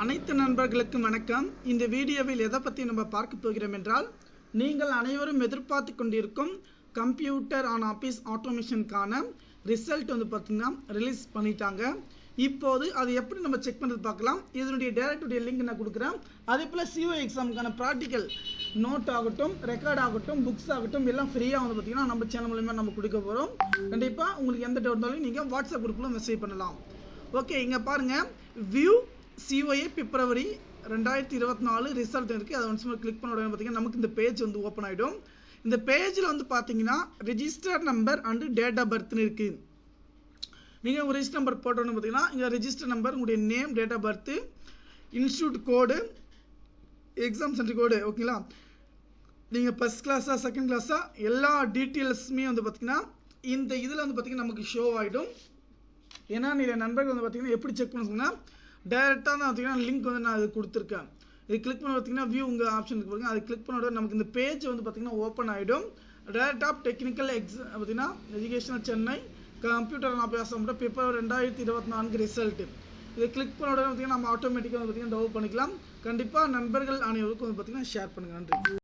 அனைத்து நண்பர்களுக்கும் வணக்கம். இந்த வீடியோவில் எதை பற்றி நம்ம பார்க்க போகிறோம் என்றால், நீங்கள் அனைவரும் எதிர்பார்த்து கொண்டிருக்கும் கம்ப்யூட்டர் ஆன் ஆஃபீஸ் ஆட்டோமேஷனுக்கான ரிசல்ட் வந்து பார்த்திங்கன்னா ரிலீஸ் பண்ணிட்டாங்க. இப்போது அது எப்படி நம்ம செக் பண்ணுறது பார்க்கலாம். இதனுடைய டேரக்டுடைய லிங்க் நான் கொடுக்குறேன். அதே போல் சிஓ எக்ஸாமுக்கான ப்ராக்டிக்கல் நோட் ஆகட்டும், ரெக்கார்ட் ஆகட்டும், புக்ஸ் ஆகட்டும் எல்லாம் ஃப்ரீயாக வந்து பார்த்திங்கன்னா நம்ம சேனல் மூலமாக நம்ம கொடுக்க போகிறோம். கண்டிப்பாக உங்களுக்கு எந்த டவுட் இருந்தாலும் நீங்கள் வாட்ஸ்அப் குரூப்பில் மெசேஜ் பண்ணலாம். ஓகே, இங்கே பாருங்கள், வியூ COA பிப்ரவரி 2024 ரிசல்ட் இருக்குது. அதை ஒன்ஸ் கிளிக் பண்ண உடனே பார்த்தீங்கன்னா நமக்கு இந்த பேஜ் வந்து ஓப்பன் ஆகிடும். இந்த பேஜில் வந்து பார்த்தீங்கன்னா register number and date of பர்த்னு இருக்குது. நீங்கள் உங்கள் ரெஜிஸ்டர் நம்பர் போட்டோன்னு பார்த்தீங்கன்னா இங்கே ரெஜிஸ்டர் நம்பர், உங்களுடைய name, date of birth, institute code, exam center code, ஓகேங்களா. நீங்கள் ஃபஸ்ட் கிளாஸாக செகண்ட் கிளாஸாக எல்லா டீட்டெயில்ஸுமே வந்து பார்த்திங்கன்னா இந்த இதில் வந்து பார்த்திங்கன்னா நமக்கு ஷோ ஆகிடும். ஏன்னா நீங்கள் நண்பர்கள் வந்து பார்த்திங்கன்னா எப்படி செக் பண்ணுங்கன்னா டைரெக்டாக தான் பார்த்தீங்கன்னா லிங்க் வந்து நான் அது கொடுத்துருக்கேன். இது கிளிக் பண்ண பார்த்தீங்கன்னா வியூ உங்கள் ஆப்ஷனுக்கு பாருங்கள். அது கிளிக் பண்ண நமக்கு இந்த பேஜ் வந்து பார்த்திங்கன்னா ஓப்பன் ஆகிடும். டைரக்ட் ஆஃப் டெக்னிக்கல் பார்த்தீங்கன்னா எஜுகேஷனல் சென்னை கம்ப்யூட்டர் அபியாசம் பிப்ரவரி 2024 ரிசல்ட்டு. இதை கிளிக் பண்ண உடனே பார்த்திங்கன்னா நம்ம ஆட்டோமேட்டிக்காக வந்து பார்த்திங்கன்னா டவுன்லோட் பண்ணிக்கலாம். கண்டிப்பாக நண்பர்கள் அனைவருக்கும் வந்து பார்த்திங்கன்னா ஷேர் பண்ணுங்கள். நன்றி.